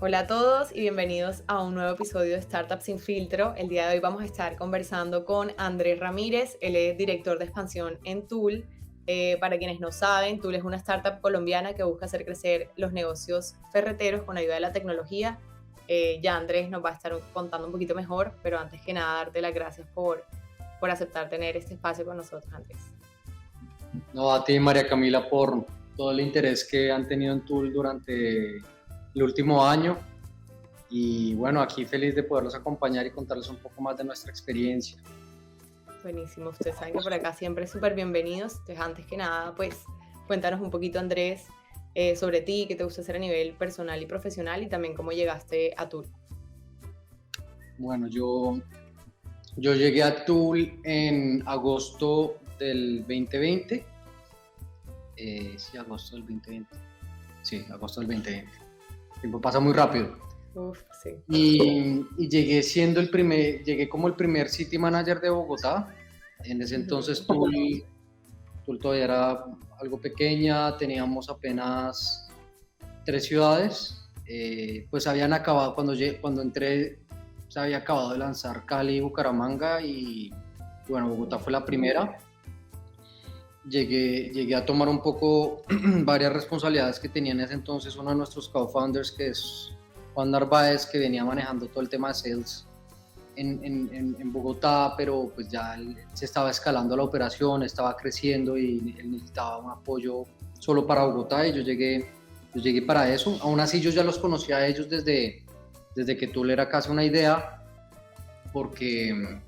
Hola a todos y bienvenidos a un nuevo episodio de Startup Sin Filtro. El día de hoy vamos a estar conversando con Andrés Ramírez, él es director de expansión en Tool. Para quienes no saben, Tool es una startup colombiana que busca hacer crecer los negocios ferreteros con ayuda de la tecnología. Ya Andrés nos va a estar contando un poquito mejor, pero antes que nada darte las gracias por aceptar tener este espacio con nosotros, Andrés. No, a ti, María Camila, por todo el interés que han tenido en Tool durante el último año. Y bueno, aquí feliz de poderlos acompañar y contarles un poco más de nuestra experiencia. Buenísimo, ustedes saben que por acá siempre súper bienvenidos. Entonces, antes que nada, pues cuéntanos un poquito, Andrés, sobre ti, qué te gusta hacer a nivel personal y profesional y también cómo llegaste a Tool. Bueno, yo llegué a Tool en agosto del 2020. Sí, agosto del 2020. Sí, agosto del 2020. El tiempo pasa muy rápido. Uf, sí. Y llegué como el primer city manager de Bogotá. En ese entonces Tool todavía era algo pequeña, teníamos apenas 3 ciudades. Pues habían acabado, cuando entré, se había acabado de lanzar Cali y Bucaramanga y bueno, Bogotá fue la primera. Llegué a tomar un poco varias responsabilidades que tenía en ese entonces uno de nuestros co-founders, que es Juan Narváez, que venía manejando todo el tema de sales en Bogotá, pero pues ya se estaba escalando la operación, estaba creciendo y él necesitaba un apoyo solo para Bogotá y yo llegué para eso. Aún así yo ya los conocía a ellos desde que Tool era casi una idea, porque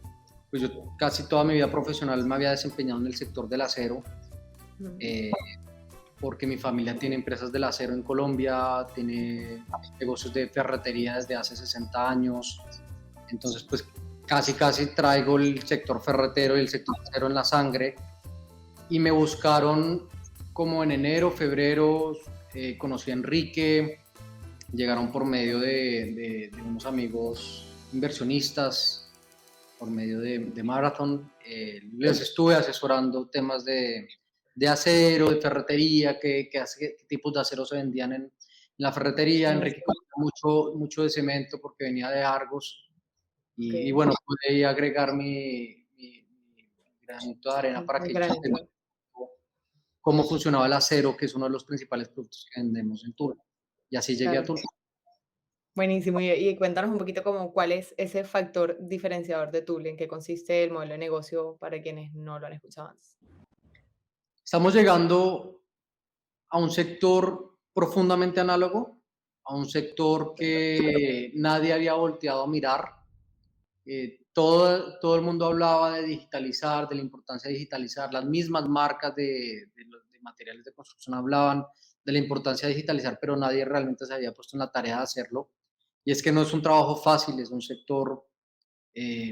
pues yo casi toda mi vida profesional me había desempeñado en el sector del acero, porque mi familia tiene empresas del acero en Colombia, tiene negocios de ferretería desde hace 60 años, entonces pues casi traigo el sector ferretero y el sector acero en la sangre, y me buscaron como en enero, febrero, conocí a Enrique, llegaron por medio de unos amigos inversionistas, por medio de Marathon. Les estuve asesorando temas de acero, de ferretería, qué tipos de acero se vendían en la ferretería. Enrique conocía mucho de cemento porque venía de Argos. Y bueno, pude agregar mi granito de arena para que ellos entendieran cómo funcionaba el acero, que es uno de los principales productos que vendemos en Tool. Y así llegué a Claro. Tool. Buenísimo. Y cuéntanos un poquito como cuál es ese factor diferenciador de Tool, en qué consiste el modelo de negocio para quienes no lo han escuchado antes. Estamos llegando a un sector profundamente análogo, a un sector que nadie había volteado a mirar. Todo el mundo hablaba de digitalizar, de la importancia de digitalizar. Las mismas marcas de materiales de construcción hablaban de la importancia de digitalizar, pero nadie realmente se había puesto en la tarea de hacerlo. Y es que no es un trabajo fácil, es un sector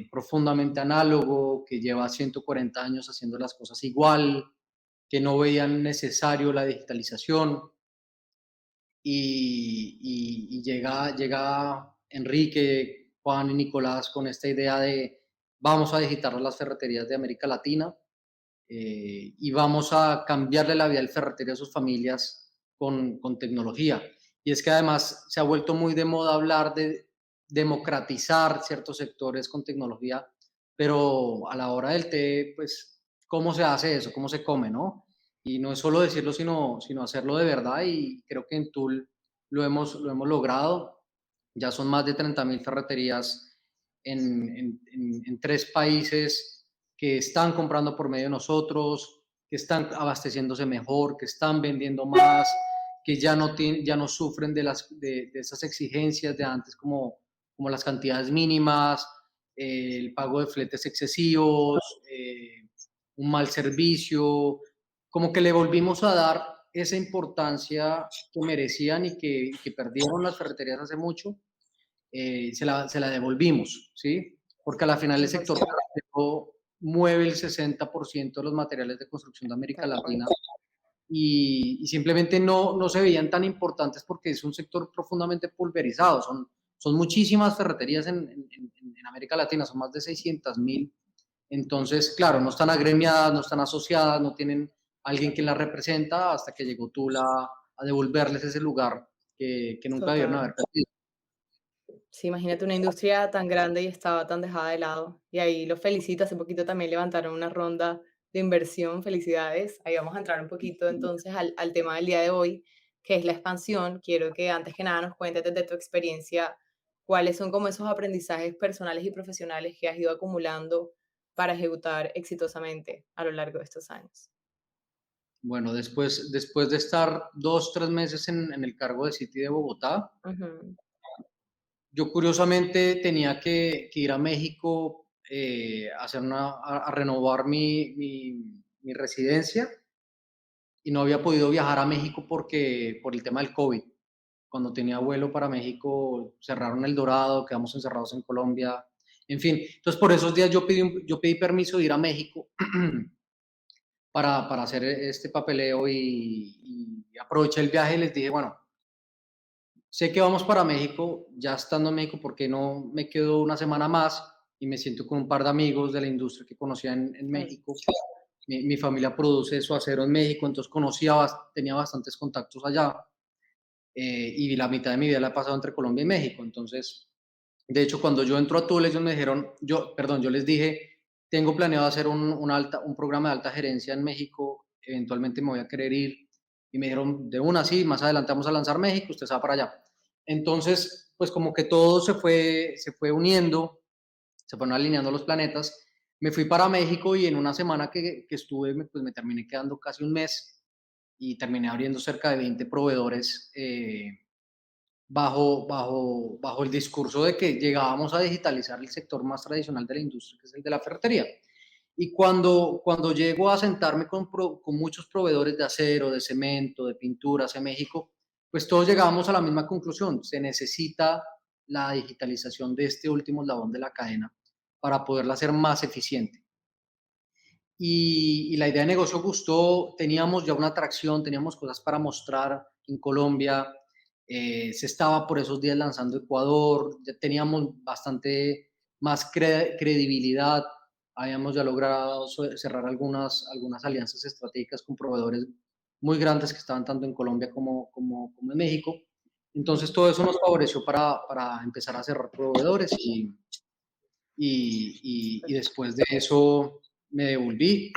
profundamente análogo, que lleva 140 años haciendo las cosas igual, que no veían necesario la digitalización. Y llega Enrique, Juan y Nicolás con esta idea de vamos a digitalizar las ferreterías de América Latina, y vamos a cambiarle la vida al ferretero a sus familias con tecnología. Y es que además se ha vuelto muy de moda hablar de democratizar ciertos sectores con tecnología, pero a la hora del té, pues, ¿cómo se hace eso? ¿Cómo se come, no? Y no es solo decirlo, sino hacerlo de verdad, y creo que en Tool lo hemos logrado. Ya son más de 30.000 ferreterías en 3 países que están comprando por medio de nosotros, que están abasteciéndose mejor, que están vendiendo más, que ya no sufren de esas exigencias de antes, como las cantidades mínimas, el pago de fletes excesivos, un mal servicio, como que le volvimos a dar esa importancia que merecían y que perdieron las ferreterías hace mucho. Se la devolvimos, ¿sí? Porque a la final el sector 100%. ferretero mueve el 60% de los materiales de construcción de América Tal cual. Latina, y simplemente no se veían tan importantes porque es un sector profundamente pulverizado. Son muchísimas ferreterías en América Latina, son más de 600.000. Entonces, claro, no están agremiadas, no están asociadas, no tienen alguien que las representa, hasta que llegó Tula a devolverles ese lugar que nunca debieron Total. haber perdido. Sí, imagínate una industria tan grande y estaba tan dejada de lado. Y ahí los felicito, hace poquito también levantaron una ronda de inversión, felicidades. Ahí vamos a entrar un poquito entonces al tema del día de hoy, que es la expansión. Quiero que antes que nada nos cuentes desde tu experiencia cuáles son como esos aprendizajes personales y profesionales que has ido acumulando para ejecutar exitosamente a lo largo de estos años. Bueno, después de estar 2, 3 meses en el cargo de City de Bogotá, Ujú, yo curiosamente tenía que ir a México a renovar mi residencia y no había podido viajar a México por el tema del COVID. Cuando tenía vuelo para México, cerraron El Dorado, quedamos encerrados en Colombia, en fin. Entonces, por esos días yo pedí permiso de ir a México para hacer este papeleo y aproveché el viaje y les dije, bueno, sé que vamos para México, ya estando en México, ¿por qué no me quedo una semana más y me siento con un par de amigos de la industria que conocía en claro. México? Mi familia produce su acero en México, entonces tenía bastantes contactos allá y la mitad de mi vida la he pasado entre Colombia y México. Entonces, de hecho, cuando yo entro a Tool, ellos me dijeron, yo les dije, tengo planeado hacer un programa de alta gerencia en México, eventualmente me voy a querer ir. Y me dijeron, de una, sí, más adelante vamos a lanzar México, usted se va para allá. Entonces, pues como que todo se fue uniendo, se fueron alineando los planetas. Me fui para México y en una semana que estuve, pues me terminé quedando casi un mes y terminé abriendo cerca de 20 proveedores bajo el discurso de que llegábamos a digitalizar el sector más tradicional de la industria, que es el de la ferretería. Y cuando llego a sentarme con muchos proveedores de acero, de cemento, de pinturas en México, pues todos llegamos a la misma conclusión. Se necesita la digitalización de este último eslabón de la cadena para poderla hacer más eficiente. Y la idea de negocio gustó, teníamos ya una atracción, teníamos cosas para mostrar en Colombia, se estaba por esos días lanzando Ecuador, ya teníamos bastante más credibilidad, habíamos ya logrado cerrar algunas alianzas estratégicas con proveedores muy grandes que estaban tanto en Colombia como en México. Entonces Ujú, todo eso nos favoreció para empezar a cerrar proveedores y perfecto. después de eso me devolví,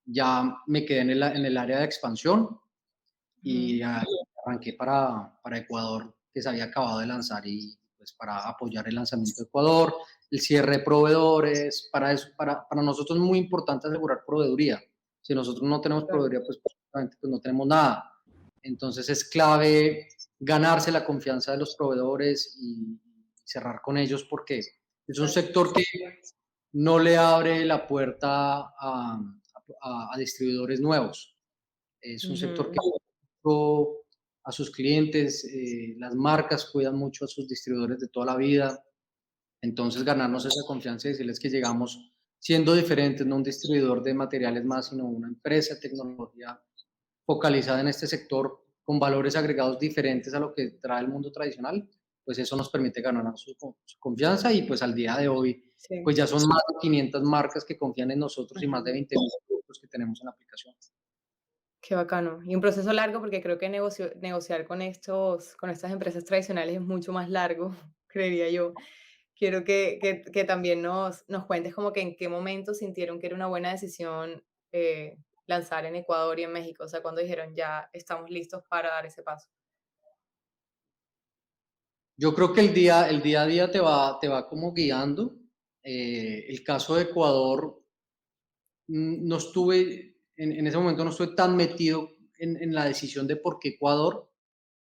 ya me quedé en el área de expansión Ujú, y arranqué para Ecuador, que se había acabado de lanzar y pues para apoyar el lanzamiento de Ecuador, el cierre de proveedores, para eso, para nosotros es muy importante asegurar proveeduría. Si nosotros no tenemos claro. proveeduría, pues prácticamente pues no tenemos nada. Entonces es clave ganarse la confianza de los proveedores y cerrar con ellos porque es un Exacto. sector que no le abre la puerta a distribuidores nuevos. Es un sector que Ujú, mucho a sus clientes, las marcas cuidan mucho a sus distribuidores de toda la vida. Entonces, ganarnos esa confianza y decirles que llegamos siendo diferentes, no un distribuidor de materiales más, sino una empresa de tecnología focalizada en este sector con valores agregados diferentes a lo que trae el mundo tradicional, pues eso nos permite ganar su confianza y pues al día de hoy, sí. pues ya son más de 500 marcas que confían en nosotros y más de Ujú. 20.000 productos que tenemos en la aplicación. Qué bacano. Y un proceso largo porque creo que negociar con estas empresas tradicionales es mucho más largo, creería yo. Quiero que también nos cuentes como que en qué momento sintieron que era una buena decisión lanzar en Ecuador y en México. O sea, cuando dijeron ya estamos listos para dar ese paso. Yo creo que el día a día te va como guiando. El caso de Ecuador, no estuve, en ese momento no estuve tan metido en la decisión de por qué Ecuador.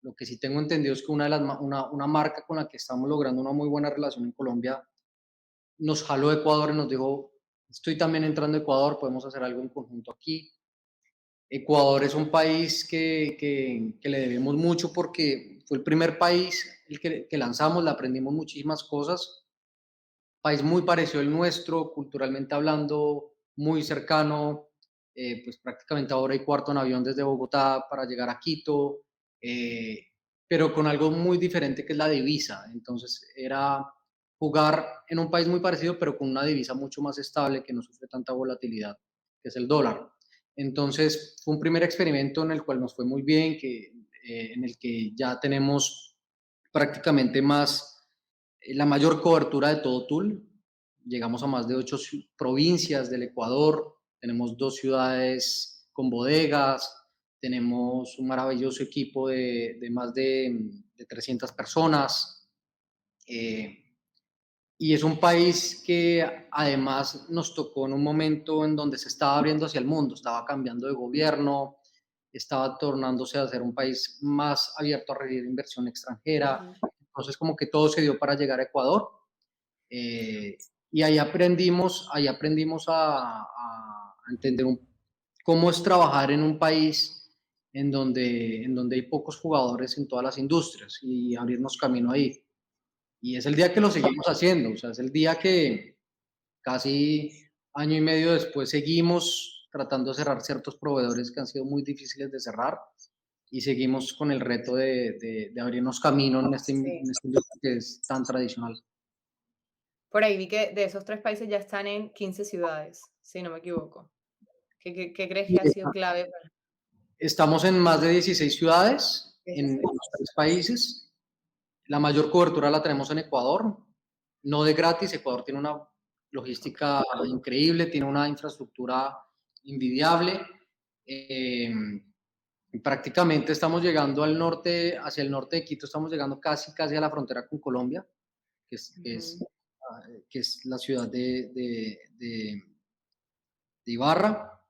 Lo que sí tengo entendido es que una marca con la que estamos logrando una muy buena relación en Colombia nos jaló a Ecuador y nos dijo, estoy también entrando a Ecuador, podemos hacer algo en conjunto aquí. Ecuador es un país que le debemos mucho porque fue el primer país el que lanzamos, le aprendimos muchísimas cosas. País muy parecido al nuestro, culturalmente hablando, muy cercano. Pues prácticamente ahora hay cuarto en avión desde Bogotá para llegar a Quito, eh, pero con algo muy diferente que es la divisa. Entonces era jugar en un país muy parecido, pero con una divisa mucho más estable que no sufre tanta volatilidad, que es el dólar. Entonces fue un primer experimento en el cual nos fue muy bien, en el que ya tenemos prácticamente la mayor cobertura de todo Tul. Llegamos a más de 8 provincias del Ecuador, tenemos 2 ciudades con bodegas, tenemos un maravilloso equipo de más de 300 personas. eh, y es un país que además nos tocó en un momento en donde se estaba abriendo hacia el mundo, estaba cambiando de gobierno, estaba tornándose a ser un país más abierto a recibir inversión extranjera. Ujú. Entonces, como que todo se dio para llegar a Ecuador. Y ahí aprendimos a entender cómo es trabajar en un país en donde hay pocos jugadores en todas las industrias y abrirnos camino ahí. Y es el día que lo seguimos haciendo, o sea, es el día que casi año y medio después seguimos tratando de cerrar ciertos proveedores que han sido muy difíciles de cerrar y seguimos con el reto de abrirnos camino Sí. en este industria que es tan tradicional. Por ahí vi que de esos 3 países ya están en 15 ciudades, si no me equivoco. ¿Qué crees Y que ha sido clave para estamos en más de 16 ciudades en 16? los 3 países. La mayor cobertura la tenemos en Ecuador, no de gratis. Ecuador tiene una logística increíble, tiene una infraestructura envidiable. Eh, Prácticamente estamos llegando al norte, hacia el norte de Quito, estamos llegando casi a la frontera con Colombia, que es, que es, Ujú, que es la ciudad de Ibarra.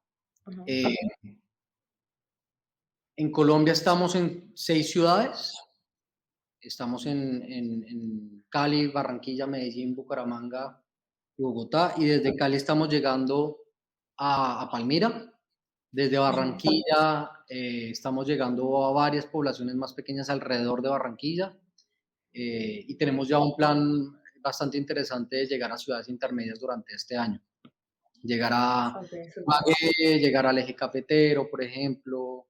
ujú, Eh, en Colombia estamos en 6 ciudades. Estamos en Cali, Barranquilla, Medellín, Bucaramanga y Bogotá. Y desde Cali estamos llegando a Palmira. Desde ujú. Barranquilla estamos llegando a varias poblaciones más pequeñas alrededor de Barranquilla. Y tenemos ya un plan bastante interesante de llegar a ciudades intermedias durante este año. Llegar a Okey, súper. Ibagué, llegar al eje cafetero, por ejemplo.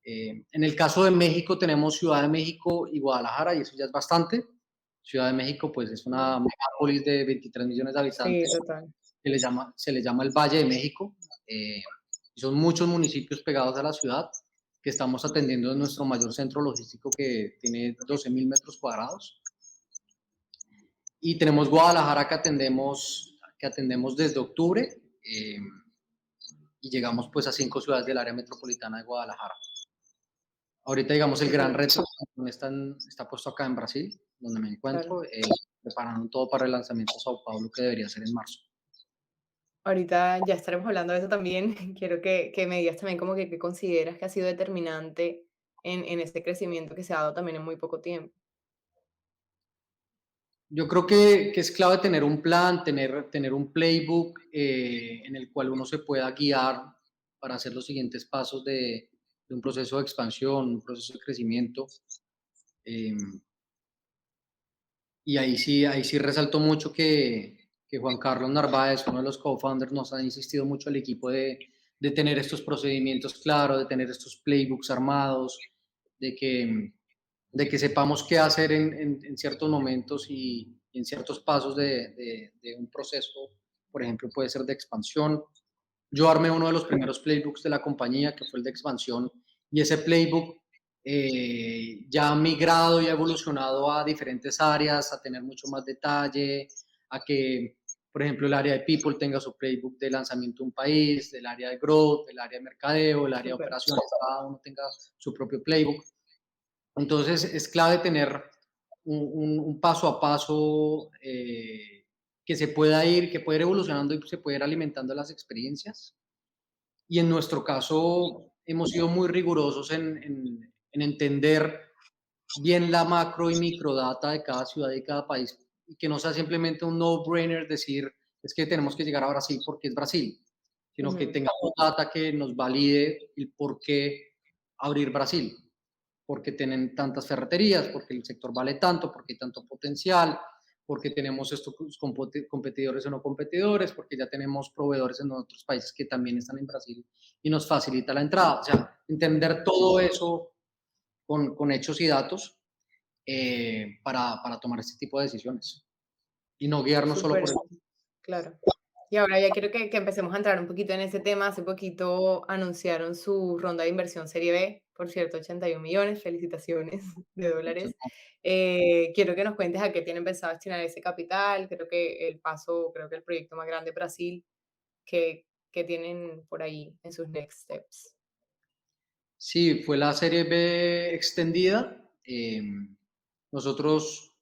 En el caso de México tenemos Ciudad de México y Guadalajara y eso ya es bastante. Ciudad de México pues es una Ujú. megápolis de 23 millones de Sí, habitantes total. que se le llama el Valle de México. Y son muchos municipios pegados a la ciudad que estamos atendiendo en nuestro mayor centro logístico que tiene 12.000 metros cuadrados. Y tenemos Guadalajara que atendemos desde octubre y llegamos pues a 5 ciudades del área metropolitana de Guadalajara. Ahorita, digamos, el gran Súper, reto está puesto acá en Brasil, donde me claro. encuentro, preparando todo para el lanzamiento a Sao Paulo, que debería ser en marzo. Ahorita ya estaremos hablando de eso también. Quiero que me digas también como que qué consideras que ha sido determinante en este crecimiento que se ha dado también en muy poco tiempo. Yo creo que es clave tener un plan, tener un playbook en el cual uno se pueda guiar para hacer los siguientes pasos de un proceso de expansión, un proceso de crecimiento. Eh, y ahí sí resalto mucho que Juan Carlos Narváez, uno de los co-founders, nos ha insistido mucho al equipo de tener estos procedimientos claros, de tener estos playbooks armados, de que, de que sepamos qué hacer en ciertos momentos y en ciertos pasos de un proceso, por ejemplo, puede ser de expansión. Yo armé uno de los primeros playbooks de la compañía, que fue el de expansión, y ese playbook ya ha migrado y ha evolucionado a diferentes áreas, a tener mucho más detalle, a que, por ejemplo, el área de People tenga su playbook de lanzamiento de un país, del área de Growth, del área de mercadeo, el área de Súper. operaciones, cada uno tenga su propio playbook. Entonces, es clave tener un paso a paso que se pueda ir, que pueda ir evolucionando y se pueda ir alimentando las experiencias. Y en nuestro caso, hemos sido muy rigurosos en entender bien la macro y microdata de cada ciudad y cada país, y que no sea simplemente un no-brainer decir, es que tenemos que llegar a Brasil porque es Brasil, sino que Ujú, tengamos data que nos valide el por qué abrir Brasil, porque tienen tantas ferreterías, porque el sector vale tanto, porque hay tanto potencial, porque tenemos estos competidores o no competidores, porque ya tenemos proveedores en otros países que también están en Brasil y nos facilita la entrada. O sea, entender todo eso con hechos y datos para tomar este tipo de decisiones y no guiarnos solo por súper, el... claro. Y ahora ya quiero que empecemos a entrar un poquito en ese tema. Hace poquito anunciaron su ronda de inversión Serie B, por cierto, 81 millones, felicitaciones de dólares. Quiero que nos cuentes a qué tienen pensado destinar ese capital. Creo que el proyecto más grande de Brasil que tienen por ahí en sus next steps. Sí, fue la Serie B extendida. Nosotros,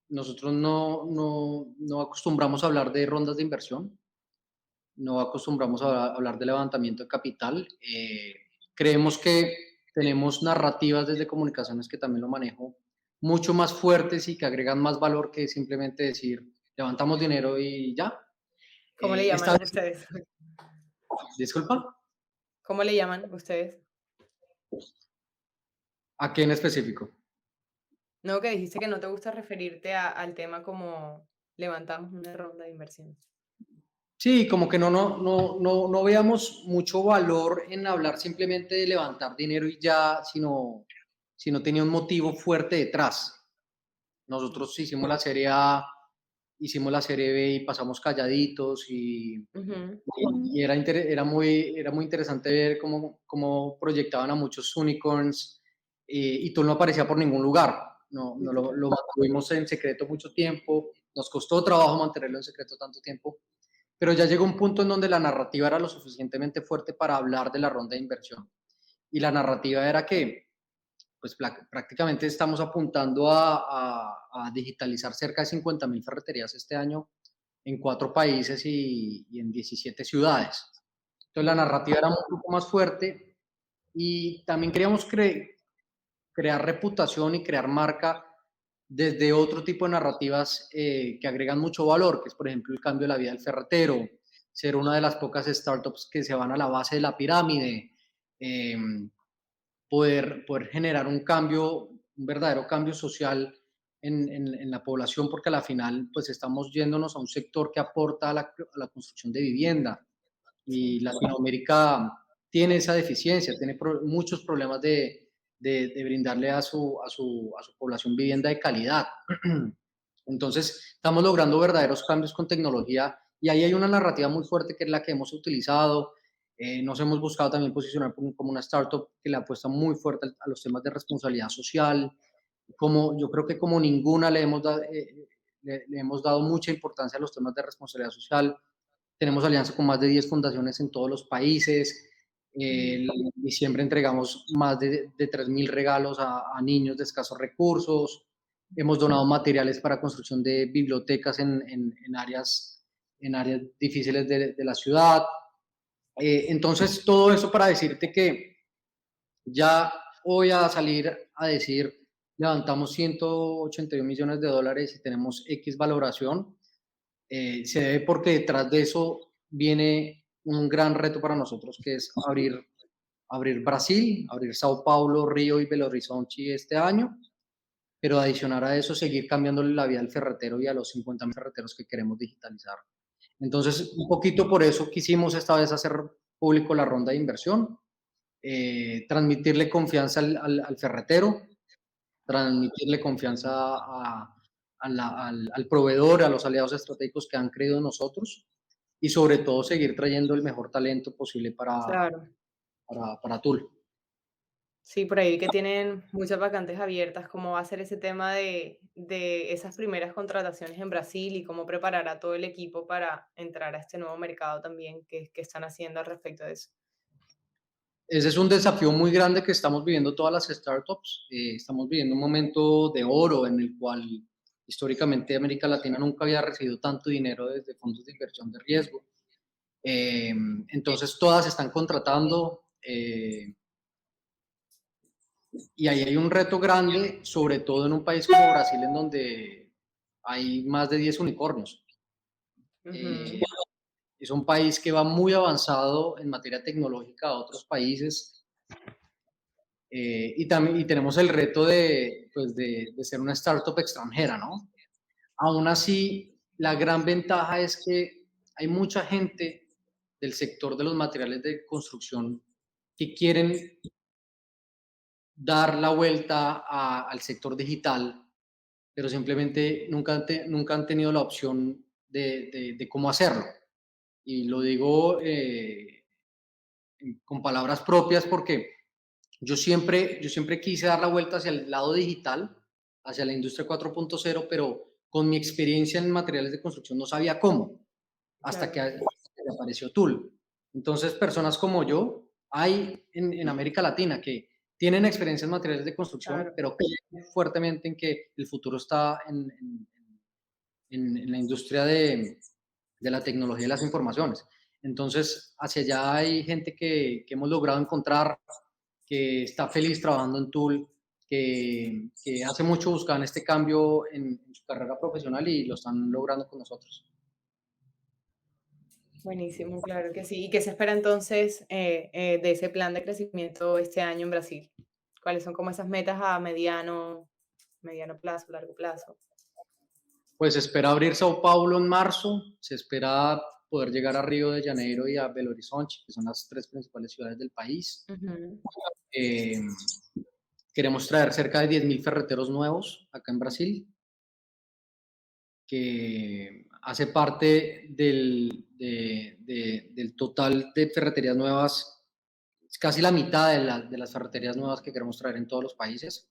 nosotros no acostumbramos a hablar de rondas de inversión, no acostumbramos a hablar de levantamiento de capital. Creemos que tenemos narrativas desde comunicaciones, que también lo manejo, mucho más fuertes y que agregan más valor que simplemente decir levantamos dinero y ya. ¿Cómo le Esta llaman vez, ustedes? disculpa, ¿Cómo le llaman ustedes? ¿a qué en específico? No, que dijiste que no te gusta referirte al tema como levantamos una ronda de inversión. Sí, como que no veamos mucho valor en hablar simplemente de levantar dinero y ya, sino tenía un motivo fuerte detrás. Nosotros hicimos la Serie A, hicimos la Serie B y pasamos calladitos Ujú, y era muy interesante ver cómo proyectaban a muchos unicorns, y todo no aparecía por ningún lugar. No literal. lo mantuvimos en secreto mucho tiempo, nos costó trabajo mantenerlo en secreto tanto tiempo, pero ya llegó un punto en donde la narrativa era lo suficientemente fuerte para hablar de la ronda de inversión. Y la narrativa era que pues prácticamente estamos apuntando a digitalizar cerca de 50.000 ferreterías este año en 4 países y en 17 ciudades. Entonces la Wow. narrativa era un poco más fuerte y también queríamos crear reputación y crear marca desde otro tipo de narrativas, que agregan mucho valor, que es por ejemplo el cambio de la vida del ferretero, ser una de las pocas startups que se van a la base de la pirámide, eh, poder generar un cambio, un verdadero cambio social en la población, porque a la final pues estamos yéndonos a un sector que aporta a la construcción de vivienda y Sí. Latinoamérica tiene esa deficiencia, tiene muchos problemas de brindarle a su población vivienda de calidad. Entonces, estamos logrando verdaderos cambios con tecnología y ahí hay una narrativa muy fuerte que es la que hemos utilizado. Nos hemos buscado también posicionar como una startup que le apuesta muy fuerte a los temas de responsabilidad social. Como yo creo que como ninguna le hemos dado mucha importancia a los temas de responsabilidad social. Tenemos alianza con más de 10 fundaciones en todos los países. Ujú. En diciembre entregamos más de 3.000 regalos a niños de escasos recursos. Hemos donado materiales para construcción de bibliotecas en áreas difíciles de la ciudad. Entonces, todo eso para decirte que ya voy a salir a decir, levantamos 181 millones de dólares y tenemos X valoración. Se debe porque detrás de eso viene un gran reto para nosotros, que es abrir Brasil, abrir Sao Paulo, Río y Belo Horizonte este año, pero adicionar a eso, seguir cambiándole la vida al ferretero y a los 50.000 ferreteros que queremos digitalizar. Entonces, un poquito por eso quisimos esta vez hacer público la ronda de inversión, transmitirle confianza al ferretero, transmitirle confianza al proveedor, a los aliados estratégicos que han creído en nosotros y sobre todo seguir trayendo el mejor talento posible Claro. para Tool. Sí, por ahí que tienen muchas vacantes abiertas. ¿Cómo va a ser ese tema de esas primeras contrataciones en Brasil y cómo preparar a todo el equipo para entrar a este nuevo mercado también? ¿Qué están haciendo al respecto de eso? Ese es un desafío muy grande que estamos viviendo todas las startups. Estamos viviendo un momento de oro en el cual históricamente América Latina nunca había recibido tanto dinero desde fondos de inversión de riesgo. Eh, entonces todas están contratando, y ahí hay un reto grande, sobre todo en un país como Brasil, en donde hay más de 10 unicornios. Eh, Ujú. es un país que va muy avanzado en materia tecnológica a otros países, y tenemos el reto pues de ser una startup extranjera, ¿no? Aún así, la gran ventaja es que hay mucha gente del sector de los materiales de construcción que quieren dar la vuelta al sector digital, pero simplemente nunca han tenido la opción de cómo hacerlo. Y lo digo con palabras propias porque yo siempre quise dar la vuelta hacia el lado digital, hacia la industria 4.0, pero con mi experiencia en materiales de construcción no sabía cómo, Claro, hasta que apareció Tool. Entonces, personas como yo hay en América Latina que tienen experiencia en materiales de construcción, claro. pero creen fuertemente en que el futuro está en la industria de la tecnología y las informaciones. Entonces, hacia allá hay gente que hemos logrado encontrar, que está feliz trabajando en Tool, que hace mucho buscaban este cambio en su carrera profesional y lo están logrando con nosotros. Buenísimo, claro que sí. ¿Y qué se espera entonces de ese plan de crecimiento este año en Brasil? ¿Cuáles son como esas metas a mediano plazo, largo plazo? Pues se espera abrir Sao Paulo en marzo, se espera poder llegar a Río de Janeiro y a Belo Horizonte, que son las tres principales ciudades del país. Ujú. Eh, Queremos traer cerca de 10.000 ferreteros nuevos acá en Brasil, que hace parte del total de ferreterías nuevas, es casi la mitad de las ferreterías nuevas que queremos traer en todos los países.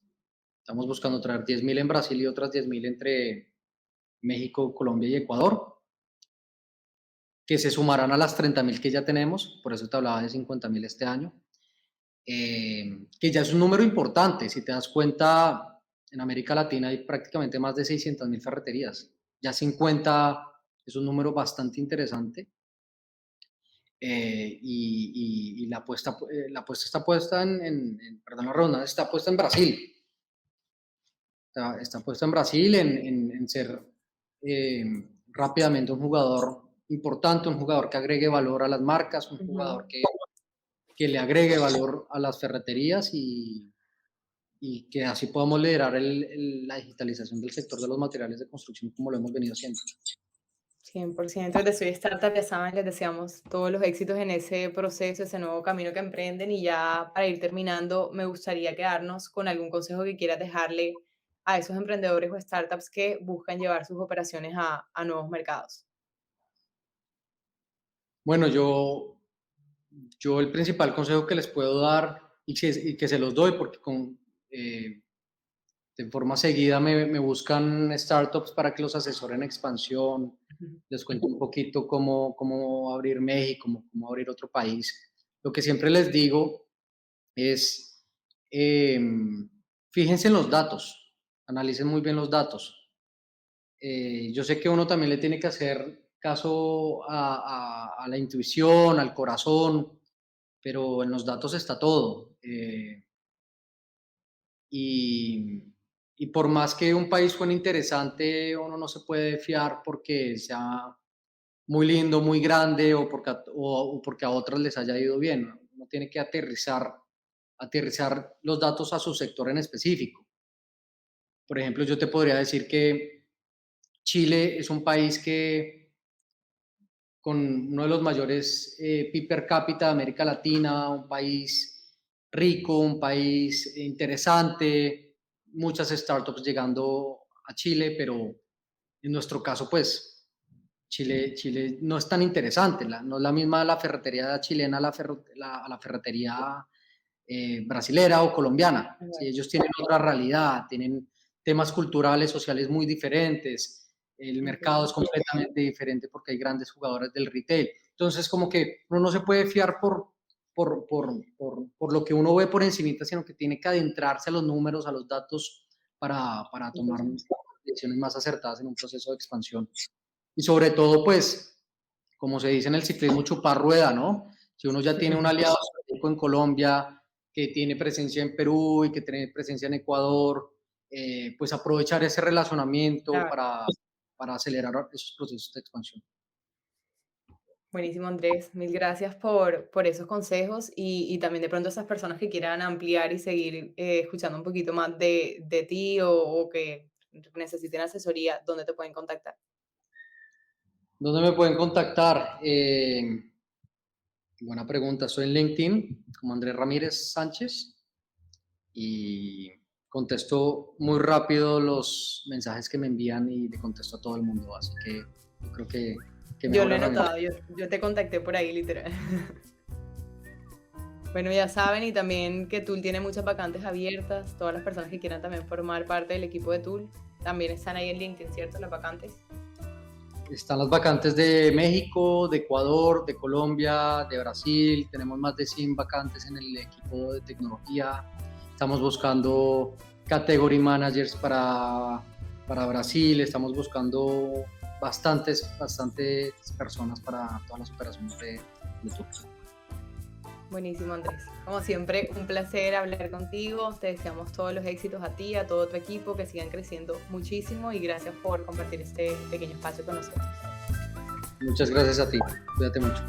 Estamos buscando traer 10.000 en Brasil y otras 10.000 entre México, Colombia y Ecuador, que se sumarán a las 30.000 que ya tenemos, por eso te hablaba de 50.000 este año, que ya es un número importante. Si te das cuenta, en América Latina hay prácticamente más de 600.000 ferreterías. Ya 50 es un número bastante interesante. Y la apuesta está puesta perdón la redundancia, está puesta en Brasil. Está puesta en Brasil en ser eh, rápidamente un jugador importante, un jugador que agregue valor a las marcas, un Ujú. jugador que le agregue valor a las ferreterías y que así podamos liderar la digitalización del sector de los materiales de construcción como lo hemos venido haciendo. 100%. Desde Soy Startup, ya saben, les deseamos todos los éxitos en ese proceso, ese nuevo camino que emprenden. Y ya para ir terminando, me gustaría quedarnos con algún consejo que quieras dejarle a esos emprendedores o startups que buscan llevar sus operaciones a nuevos mercados. Bueno, yo el principal consejo que les puedo dar y que se los doy porque eh, de forma seguida me buscan startups para que los asesoren en expansión, Ujú. les cuento un poquito cómo abrir México, cómo abrir otro país. Lo que siempre les digo es, fíjense en los datos, analicen muy bien los datos. Yo sé que uno también le tiene que hacer caso a la intuición, al corazón, pero en los datos está todo. Y, y por más que un país suene interesante, uno no se puede fiar porque sea muy lindo, muy grande o porque a otros les haya ido bien. Uno tiene que aterrizar los datos a su sector en específico. Por ejemplo, yo te podría decir que Chile es un país que con uno de los mayores PIB per cápita de América Latina, un país rico, un país interesante, muchas startups llegando a Chile, pero en nuestro caso, pues, Chile no es tan interesante, no es la misma la ferretería chilena a la ferretería brasilera o colombiana. ¿Sí? Exacto. Ellos tienen otra realidad, tienen temas culturales, sociales muy diferentes. El mercado es Entiendo. completamente diferente porque hay grandes jugadores del retail. Entonces, como que uno no se puede fiar por lo que uno ve por encimita, sino que tiene que adentrarse a los números, a los datos, para tomar 100%. decisiones más acertadas en un proceso de expansión. Y sobre todo, pues, como se dice en el ciclismo, chupar rueda, ¿no? Si uno ya tiene un aliado estratégico en Colombia, que tiene presencia en Perú y que tiene presencia en Ecuador, pues aprovechar ese relacionamiento Claro. para acelerar esos procesos de expansión. Buenísimo, Andrés. Mil gracias por esos consejos y también de pronto esas personas que quieran ampliar y seguir escuchando un poquito más de ti o que necesiten asesoría, ¿dónde te pueden contactar? ¿Dónde me pueden contactar? Buena pregunta. Soy en LinkedIn como Andrés Ramírez Sánchez y contesto muy rápido los mensajes que me envían y le contesto a todo el mundo. Así que creo que qué Yo mejor lo he herramienta. notado, yo te contacté por ahí, literal. Bueno, ya saben, y también que Tool tiene muchas vacantes abiertas. Todas las personas que quieran también formar parte del equipo de Tool, también están ahí en LinkedIn, ¿cierto? Las vacantes. Están las vacantes de México, de Ecuador, de Colombia, de Brasil. Tenemos más de 100 vacantes en el equipo de tecnología. Estamos buscando category managers para Brasil. Estamos buscando bastantes personas para todas las operaciones de Tool. Buenísimo, Andrés. Como siempre, un placer hablar contigo. Te deseamos todos los éxitos a ti, a todo tu equipo, que sigan creciendo muchísimo y gracias por compartir este pequeño espacio con nosotros. Muchas gracias a ti. Cuídate mucho.